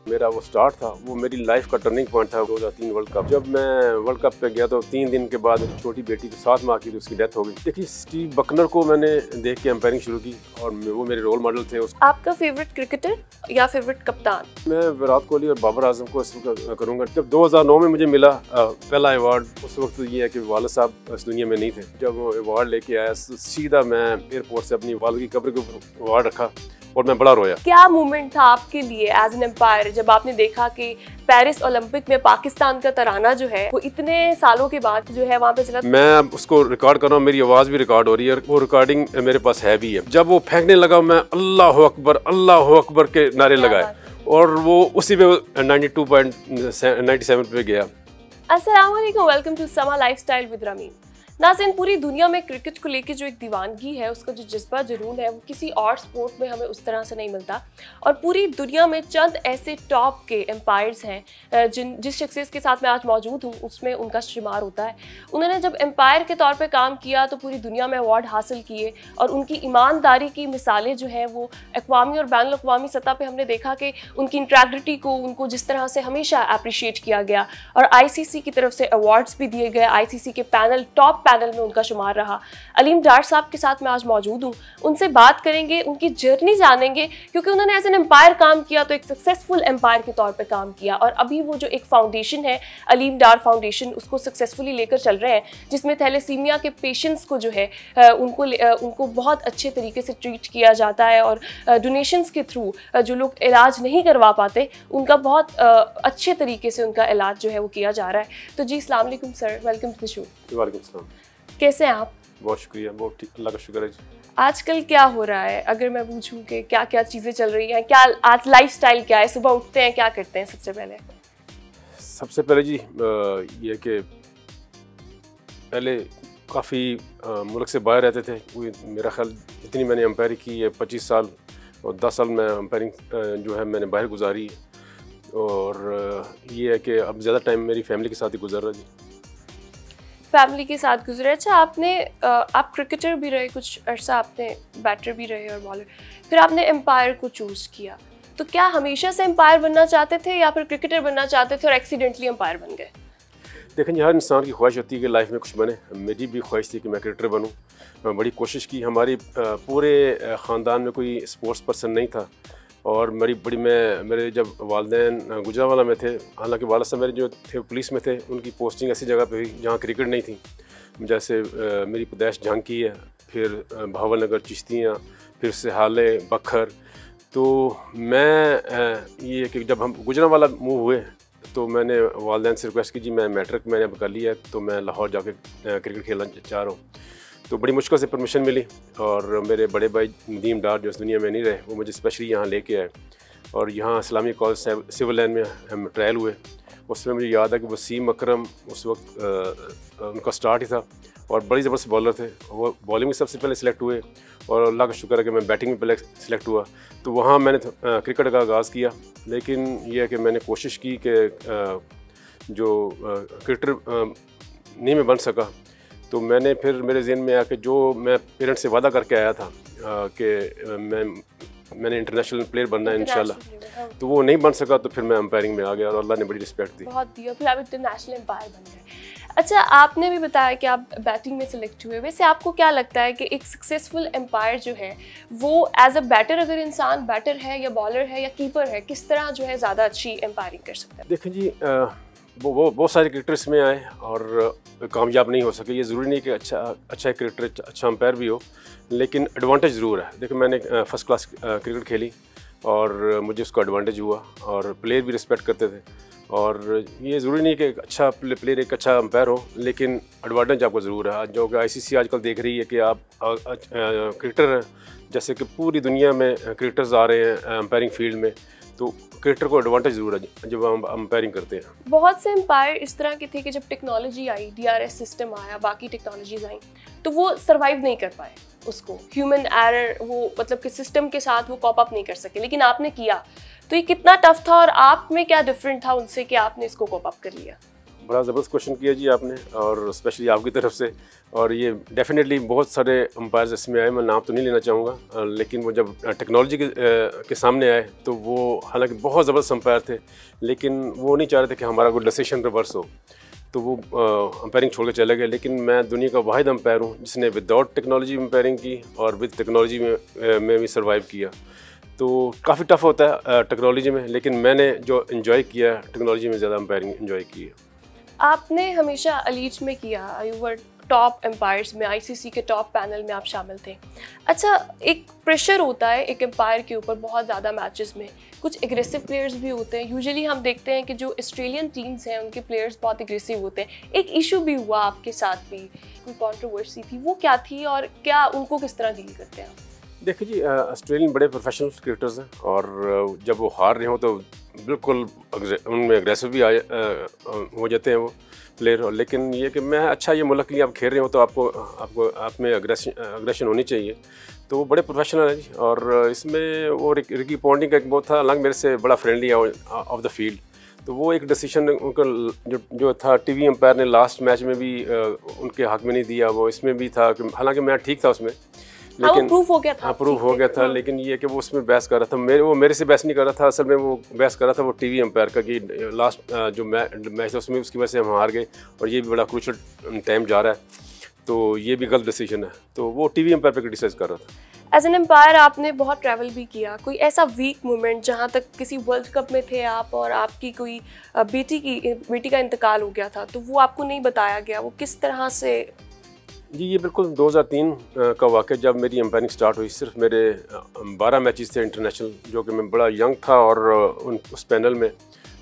मेरा वो स्टार्ट था, वो मेरी लाइफ का टर्निंग पॉइंट था 2003 वर्ल्ड कप। जब मैं वर्ल्ड कप पे गया तो 3 दिन के बाद छोटी बेटी की 7 माह की थी, उसकी डेथ हो गई। देखिए, स्टीव बकनर को मैंने देख के एम्पायरिंग शुरू की और वो मेरे रोल मॉडल थे। आपका फेवरेट क्रिकेटर या फेवरेट कप्तान? मैं विराट कोहली और बाबर आजम को करूँगा। जब 2009 में मुझे मिला पहला अवार्ड, उस वक्त ये है कि वालिद साहब इस दुनिया में नहीं थे। जब वो अवार्ड लेके आया सीधा मैं एयरपोर्ट से अपनी वालिद की कब्र के ऊपर अवार्ड रखा और मैं बड़ा रोया। क्या मोमेंट था आपके लिए एज एन एम्पायर जब आपने देखा कि पेरिस ओलंपिक में पाकिस्तान का तराना जो है वो इतने सालों के बाद जो है वहाँ पे चला? मैं उसको रिकॉर्ड कर रहा हूँ, मेरी आवाज़ भी रिकॉर्ड हो रही है, वो रिकॉर्डिंग मेरे पास है भी है। जब वो फेंकने लगा मैं अल्लाह अकबर के नारे लगाए और वो उसी पे 92.97 पे गया। अस्सलाम वालेकुम, वेलकम टू समा लाइफस्टाइल विद रमीन। नाज़रीन, पूरी दुनिया में क्रिकेट को लेकर जो एक दीवानगी है, उसका जो जज्बा जुनून है, वो किसी और स्पोर्ट में हमें उस तरह से नहीं मिलता। और पूरी दुनिया में चंद ऐसे टॉप के एम्पायर्स हैं जिस शख्सियत के साथ मैं आज मौजूद हूँ उसमें उनका शुमार होता है। उन्होंने जब एम्पायर के तौर पर काम किया तो पूरी दुनिया में अवार्ड हासिल किए और उनकी ईमानदारी की मिसालें जो हैं वो अक़वामी और बैनुल अक़वामी सतह पर हमने देखा कि उनकी इंट्रैग्रिटी को, उनको जिस तरह से हमेशा अप्रिशिएट किया गया और ICC की तरफ से अवार्ड्स भी दिए गए। ICC के टॉप पैनल में उनका शुमार रहा। अलीम डार साहब के साथ मैं आज मौजूद हूँ, उनसे बात करेंगे, उनकी जर्नी जानेंगे, क्योंकि उन्होंने एज एन एम्पायर काम किया तो एक सक्सेसफुल एम्पायर के तौर पे काम किया और अभी वो जो एक फाउंडेशन है अलीम डार फाउंडेशन, उसको सक्सेसफुली लेकर चल रहे हैं, जिसमें थैलेसीमिया के पेशेंट्स को जो है उनको बहुत अच्छे तरीके से ट्रीट किया जाता है और डोनेशंस के थ्रू जो लोग इलाज नहीं करवा पाते उनका बहुत अच्छे तरीके से उनका इलाज जो है वो किया जा रहा है। तो जी, अस्सलाम वालेकुम sir, welcome to the show. वालेकुम सलाम। कैसे हैं आप? बहुत शुक्रिया, बहुत ठीक, अल्लाह का शुक्र है जी। आजकल क्या हो रहा है, अगर मैं पूछूं कि क्या क्या चीज़ें चल रही हैं, क्या आज लाइफस्टाइल क्या है, सुबह उठते हैं क्या करते हैं सबसे पहले जी ये कि पहले काफ़ी मुल्क से बाहर रहते थे। मेरा ख्याल जितनी मैंने एम्पायरी की है 25 साल और 10 साल में एम्पायरिंग जो है मैंने बाहर गुजारी है और ये है कि अब ज़्यादा टाइम मेरी फैमिली के साथ ही गुजर रहा है जी। फैमिली के साथ गुजरे। अच्छा, आप क्रिकेटर भी रहे कुछ अरसा, आपने बैटर भी रहे और बॉलर, फिर आपने एम्पायर को चूज़ किया, तो क्या हमेशा से एम्पायर बनना चाहते थे या फिर क्रिकेटर बनना चाहते थे और एक्सीडेंटली एम्पायर बन गए? देखें, हर इंसान की ख्वाहिश होती है कि लाइफ में कुछ बने। मेरी भी ख्वाहिश थी कि मैं क्रिकेटर बनूं। बड़ी कोशिश की। हमारी पूरे ख़ानदान में कोई स्पोर्ट्स पर्सन नहीं था और मेरे जब वालिदैन गुजरांवाला में थे, हालांकि वालिद साहब मेरे जो थे पुलिस में थे, उनकी पोस्टिंग ऐसी जगह पे हुई जहाँ क्रिकेट नहीं थी। जैसे मेरी पैदाइश झांकी है, फिर भावल नगर चिश्तियाँ, फिर सिहाले बखर। तो मैं ये कि जब हम गुजरांवाला मूव हुए तो मैंने वालिदैन से रिक्वेस्ट की, जी मैं मैट्रिक मैंने अब कर लिया है तो मैं लाहौर जाके क्रिकेट खेलना चाह रहा हूँ। तो बड़ी मुश्किल से परमिशन मिली और मेरे बड़े भाई नदीम डार जो इस दुनिया में नहीं रहे, वो मुझे स्पेशली यहाँ लेके आए और यहाँ इस्लामी कॉलेज सिविल लाइन में हम ट्रायल हुए। उसमें मुझे याद है कि वसीम अकरम उस वक्त उनका स्टार्ट ही था और बड़ी ज़बरदस्त बॉलर थे। वो बॉलिंग में सबसे पहले सिलेक्ट हुए और अल्लाह का शुक्र है कि मैं बैटिंग में पहले सिलेक्ट हुआ। तो वहाँ मैंने क्रिकेट का आगाज़ किया, लेकिन यह है कि मैंने कोशिश की कि जो क्रिकेटर नहीं मैं बन सका। तो मैंने फिर मेरे ज़हन में आया कि जो मैं पेरेंट्स से वादा करके आया था कि मैंने इंटरनेशनल प्लेयर बनना है इंशाल्लाह, तो वो नहीं बन सका। तो फिर मैं एम्पायरिंग में आ गया और अल्लाह ने बड़ी रिस्पेक्ट दी, बहुत दिया, फिर आप इंटरनेशनल एम्पायर बन गए। अच्छा, आपने भी बताया कि आप बैटिंग में सिलेक्ट हुए। वैसे आपको क्या लगता है कि एक सक्सेसफुल एम्पायर जो है वो एज अ बैटर, अगर इंसान बैटर है या बॉलर है या कीपर है, किस तरह जो है ज़्यादा अच्छी एम्पायरिंग कर सकता है? देखें जी, वो बहुत सारे क्रिकेटर्स में आए और कामयाब नहीं हो सके। ये ज़रूरी नहीं कि अच्छा क्रिकेटर अच्छा अंपायर भी हो, लेकिन एडवांटेज ज़रूर है। देखिए, मैंने फ़र्स्ट क्लास क्रिकेट खेली और मुझे उसका एडवांटेज हुआ और प्लेयर भी रिस्पेक्ट करते थे। और ये ज़रूरी नहीं कि एक अच्छा प्लेयर एक अच्छा अंपायर हो, लेकिन एडवांटेज आपको ज़रूर है। जो कि ICC आजकल देख रही है कि आप क्रिकेटर हैं, जैसे कि पूरी दुनिया में क्रिकेटर्स आ रहे हैं अंपायरिंग फील्ड में, तो क्रिकेटर को एडवांटेज ज़रूर है जब हम अंपायरिंग करते हैं। बहुत से एम्पायर इस तरह के थे कि जब टेक्नोलॉजी आई, DRS सिस्टम आया, बाकी टेक्नोलॉजीज आई, तो वो सर्वाइव नहीं कर पाए। उसको ह्यूमन एरर, वो मतलब कि सिस्टम के साथ वो कॉप अप नहीं कर सके, लेकिन आपने किया। तो ये कितना टफ था और आप में क्या डिफरेंट था उनसे कि आपने इसको कॉप अप कर लिया? बड़ा ज़बरदस्त क्वेश्चन किया जी आपने, और स्पेशली आपकी तरफ से। और ये डेफिनेटली बहुत सारे अंपायर्स इसमें आए, मैं नाम तो नहीं लेना चाहूँगा, लेकिन वो जब टेक्नोलॉजी के सामने आए तो वो हालांकि बहुत ज़बरदस्त अंपायर थे, लेकिन वो नहीं चाह रहे थे कि हमारा कोई डिसीजन रिवर्स हो, तो वो अंपायरिंग छोड़ के चले गए। लेकिन मैं दुनिया का वाहिद अंपायर हूँ जिसने विदाउट टेक्नोलॉजी अंपायरिंग की और विद टेक्नोलॉजी में भी सर्वाइव किया। तो काफ़ी टफ होता है टेक्नोलॉजी में, लेकिन मैंने जो इन्जॉय किया टेक्नोलॉजी में ज़्यादा अंपायरिंग इन्जॉय की है। आपने हमेशा अलीज में किया, यू वर टॉप एम्पायर्स में, आईसीसी के टॉप पैनल में आप शामिल थे। अच्छा, एक प्रेशर होता है एक एम्पायर के ऊपर बहुत ज़्यादा मैचेस में, कुछ एग्रेसिव प्लेयर्स भी होते हैं। यूजुअली हम देखते हैं कि जो ऑस्ट्रेलियन टीम्स हैं उनके प्लेयर्स बहुत एग्रेसिव होते हैं। एक इशू भी हुआ आपके साथ भी, कोई कंट्रोवर्सी थी, वो क्या थी और क्या उनको किस तरह डील करते हैं? देखिए जी, ऑस्ट्रेलियन बड़े प्रोफेशनल क्रिकेटर्स हैं, और जब वो हार रहे हो तो बिल्कुल उनमें एग्रेसिव भी हो जाते हैं वो प्लेयर। लेकिन ये कि मैं अच्छा ये मुल्क के लिए आप खेल रहे हो तो आपको आप में अग्रेशन होनी चाहिए। तो वो बड़े प्रोफेशनल हैं जी, और इसमें वो रिकी पॉन्टिंग का एक बहुत था अलग, मेरे से बड़ा फ्रेंडली ऑफ द फील्ड। तो वो एक डिसीजन उनका जो था टीवी अंपायर ने लास्ट मैच में भी उनके हक में नहीं दिया, वो इसमें भी था कि हालांकि मैं ठीक था उसमें, लेकिन प्रूफ हो गया था। प्रूफ हो गया था, लेकिन ये कि वो उसमें बहस कर रहा था, वो मेरे से बहस नहीं कर रहा था, असल में वो बहस कर रहा था वो टीवी अंपायर का कि लास्ट जो मैच था उसमें उसकी वजह से हम हार गए, और ये भी बड़ा क्रूशल टाइम जा रहा है, तो ये भी गलत डिसीजन है। तो वो टीवी अंपायर पे क्रिटिसाइज कर रहा था। एज एन एम्पायर आपने बहुत ट्रैवल भी किया, कोई ऐसा वीक मोमेंट जहाँ तक किसी वर्ल्ड कप में थे आप और आपकी कोई बेटी का इंतकाल हो गया था, तो वो आपको नहीं बताया गया, वो किस तरह से? जी ये बिल्कुल 2003 का वाक़या, जब मेरी एम्पायरिंग स्टार्ट हुई। सिर्फ मेरे 12 मैचेस थे इंटरनेशनल, जो कि मैं बड़ा यंग था और उस पैनल में,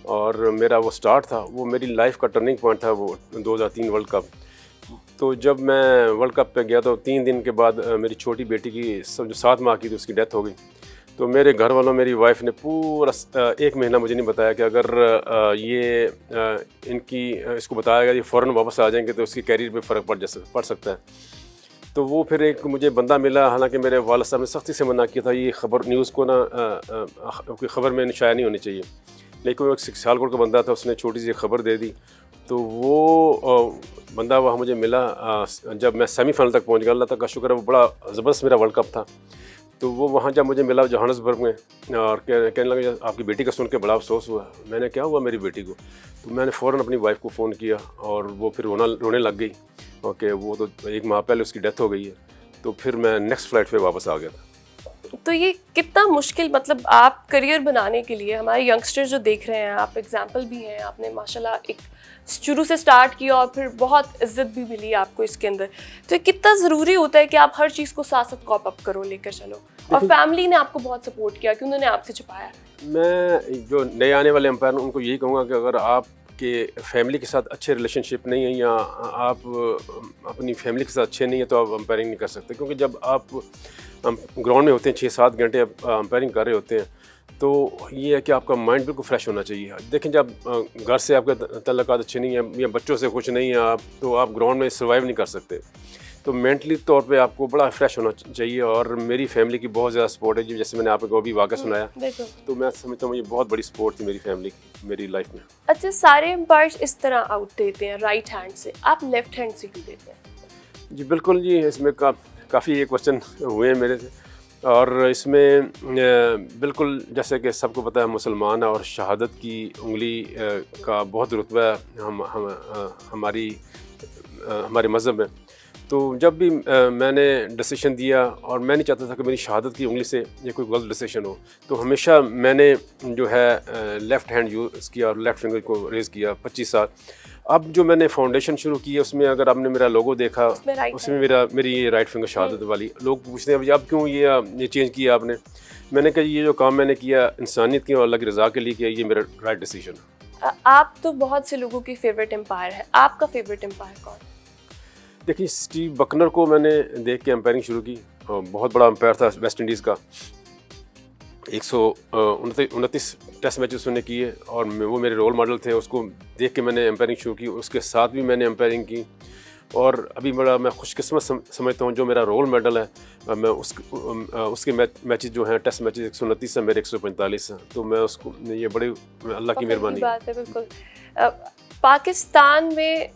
और मेरा वो स्टार्ट था, वो मेरी लाइफ का टर्निंग पॉइंट था वो 2003 वर्ल्ड कप। तो जब मैं वर्ल्ड कप पे गया तो 3 दिन के बाद मेरी छोटी बेटी की जो 7 माह की थी उसकी डेथ हो गई। तो मेरे घर वालों, मेरी वाइफ ने पूरा 1 महीना मुझे नहीं बताया कि अगर इसको बताया गया ये फ़ौरन वापस आ जाएंगे तो उसकी कैरियर पे फ़र्क पड़ सकता है। तो वो फिर एक मुझे बंदा मिला, हालांकि मेरे वालिद साहब ने सख्ती से मना किया था ये खबर न्यूज़ को ना कोई ख़बर में शाया नहीं होनी चाहिए, लेकिन वो एक सियालकोट का बंदा था, उसने छोटी सी खबर दे दी। तो वो बंदा वहाँ मुझे मिला जब मैं सेमीफाइनल तक पहुँच गया। अल्लाह तक का शुक्र है, वो बड़ा ज़बरदस्त मेरा वर्ल्ड कप था। तो वो वहाँ जब मुझे मिला जोहान्सबर्ग में, और कहने लगा आपकी बेटी का सुन के बड़ा अफसोस हुआ। मैंने क्या हुआ मेरी बेटी को? तो मैंने फ़ौरन अपनी वाइफ को फ़ोन किया, और वो फिर रोने लग गई। ओके, वो तो 1 माह पहले उसकी डेथ हो गई है। तो फिर मैं नेक्स्ट फ़्लाइट पे वापस आ गया था। तो ये कितना मुश्किल, मतलब आप करियर बनाने के लिए, हमारे यंगस्टर्स जो देख रहे हैं, आप एग्जाम्पल भी हैं, आपने माशाल्लाह एक शुरू से स्टार्ट किया और फिर बहुत इज्जत भी मिली आपको इसके अंदर। तो कितना ज़रूरी होता है कि आप हर चीज़ को साथ साथ कॉप अप करो, लेकर चलो, और फैमिली ने आपको बहुत सपोर्ट किया कि उन्होंने आपसे छुपाया। मैं जो नए आने वाले एम्पायर उनको यही कहूँगा कि अगर आपके फैमिली के साथ अच्छे रिलेशनशिप नहीं है, या आप अपनी फैमिली के साथ अच्छे नहीं है, तो आप अंपायरिंग नहीं कर सकते। क्योंकि जब आप ग्राउंड में होते हैं 6-7 घंटे अंपायरिंग कर रहे होते हैं, तो ये है कि आपका माइंड बिल्कुल फ्रेश होना चाहिए। देखें, जब घर से आपके तल्लुकात अच्छे नहीं हैं या बच्चों से कुछ नहीं है आप, तो आप ग्राउंड में सर्वाइव नहीं कर सकते। तो मेंटली तौर पे आपको बड़ा फ्रेश होना चाहिए, और मेरी फैमिली की बहुत ज़्यादा सपोर्ट है। जैसे मैंने आपको अभी वाक़या सुनाया, तो मैं समझता हूँ ये बहुत बड़ी सपोर्ट थी मेरी फैमिली की मेरी लाइफ में। अच्छा, सारे एम्पायर्स इस तरह आउट देते हैं राइट हैंड से, आप लेफ्ट हैंड से क्यों देते हैं? जी बिल्कुल जी, इसमें काफ़ी ये क्वेश्चन हुए हैं मेरे से, और इसमें बिल्कुल जैसे कि सबको पता है मुसलमान है, और शहादत की उंगली का बहुत रुतबा है हमारे मज़हब में। तो जब भी मैंने डिसीजन दिया, और मैं नहीं चाहता था कि मेरी शहादत की उंगली से ये कोई गलत डिसीजन हो, तो हमेशा मैंने जो है लेफ़्ट हैंड यूज़ किया और लेफ़्ट फिंगर को रेज़ किया 25 साल। अब जो मैंने फाउंडेशन शुरू की है, उसमें अगर आपने मेरा लोगो देखा, उसमें मेरी राइट फिंगर शहादत वाली। लोग पूछते हैं अब क्यों ये चेंज किया आपने? मैंने कहा ये जो काम मैंने किया इंसानियत की और अल्लाह की रज़ा के लिए किया, ये मेरा राइट डिसीजन है। आप तो बहुत से लोगों की फेवरेट एम्पायर है, आपका फेवरेट एम्पायर कौन? देखिए, स्टीव बकनर को मैंने देख के एम्पायरिंग शुरू की, बहुत बड़ा एम्पायर था वेस्ट इंडीज़ का। 129 टेस्ट मैचेस उसने किए, और वो मेरे रोल मॉडल थे। उसको देख के मैंने एम्पायरिंग शुरू की, उसके साथ भी मैंने एम्पायरिंग की, और अभी बड़ा मैं खुशकिस्मत समझता हूँ जो मेरा रोल मॉडल है। मैं उसके मैचेस जो हैं टेस्ट मैचेस 129 है, मेरे 145 हैं। तो मैं उसको, ये बड़ी अल्लाह की मेहरबानी बात है। बिल्कुल पाकिस्तान में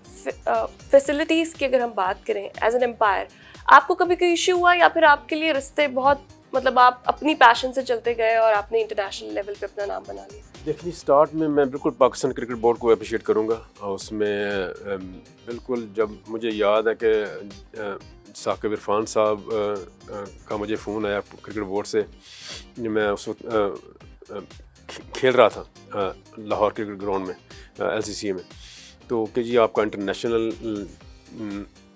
फैसिलिटीज़ की अगर हम बात करें एज एन एम्पायर, आपको कभी कोई इश्यू हुआ या फिर आपके लिए रिश्ते बहुत मतलब आप अपनी पैशन से चलते गए और आपने इंटरनेशनल लेवल पे अपना नाम बना लिया? देखिए, स्टार्ट में मैं बिल्कुल पाकिस्तान क्रिकेट बोर्ड को अप्रिशिएट करूँगा, और उसमें बिल्कुल जब मुझे याद है कि साकिब इरफान साहब का मुझे फ़ोन आया क्रिकेट बोर्ड से, मैं उस वक्त खेल रहा था लाहौर क्रिकेट ग्राउंड में LCCA में, तो कि जी आपका इंटरनेशनल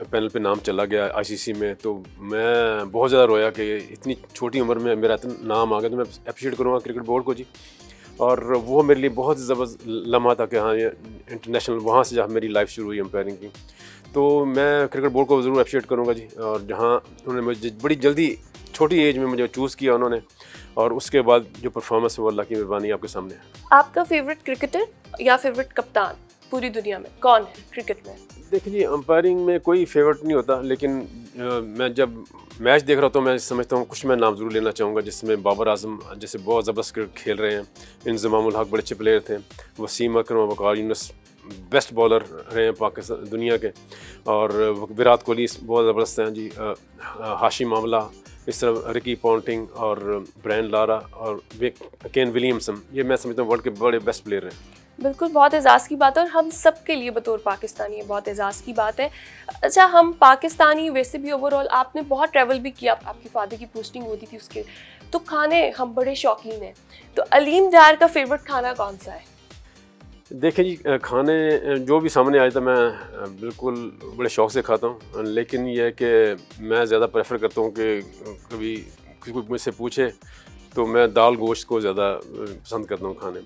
पैनल पे नाम चला गया ICC में। तो मैं बहुत ज़्यादा रोया कि इतनी छोटी उम्र में मेरा इतना नाम आ गया, तो मैं अप्रिशिएट करूँगा क्रिकेट बोर्ड को जी। और वो मेरे लिए बहुत ज़बरदस्त लम्हा था कि हाँ, ये इंटरनेशनल, वहाँ से जहाँ मेरी लाइफ शुरू हुई एम्पायरिंग की। तो मैं क्रिकेट बोर्ड को ज़रूर अप्रिशिएट करूँगा जी, और जहाँ उन्होंने मुझे बड़ी जल्दी छोटी एज में मुझे चूज़ किया उन्होंने, और उसके बाद जो परफॉर्मेंस है वो अल्लाह की मेहरबानी आपके सामने है। आपका फेवरेट क्रिकेटर या फेवरेट कप्तान पूरी दुनिया में कौन है क्रिकेट में? देखिए जी, अंपायरिंग में कोई फेवरेट नहीं होता, लेकिन मैं जब मैच देख रहा हूँ तो मैं समझता हूँ कुछ मैं नाम ज़रूर लेना चाहूँगा, जिसमें बाबर आजम जैसे बहुत ज़बरदस्त क्रिकेट खेल रहे हैं, इंज़मामुल हक बड़े अच्छे प्लेयर थे, वसीम अकरम, वक़ार यूनुस बेस्ट बॉलर रहे हैं पाकिस्तान दुनिया के, और विराट कोहली बहुत ज़बरदस्त हैं जी, हाशिम आमला, इस तरह रिकी पॉन्टिंग और ब्रायन लारा और केन विलियमसन, ये मैं समझता हूँ वर्ल्ड के बड़े बेस्ट प्लेयर हैं। बिल्कुल, बहुत एजाज़ की बात है और हम सब के लिए बतौर पाकिस्तानी ये बहुत एजाज़ की बात है। अच्छा, हम पाकिस्तानी वैसे भी ओवरऑल आपने बहुत ट्रैवल भी किया, आपकी फादर की पोस्टिंग होती थी उसके, तो खाने हम बड़े शौकीन हैं, तो अलीम डार का फेवरेट खाना कौन सा है? देखिए जी, खाने जो भी सामने आ जाता मैं बिल्कुल बड़े शौक़ से खाता हूँ, लेकिन यह है कि मैं ज़्यादा प्रेफर करता हूँ कि कभी कोई मुझसे पूछे तो मैं दाल गोश्त को ज़्यादा पसंद करता हूँ खाने में।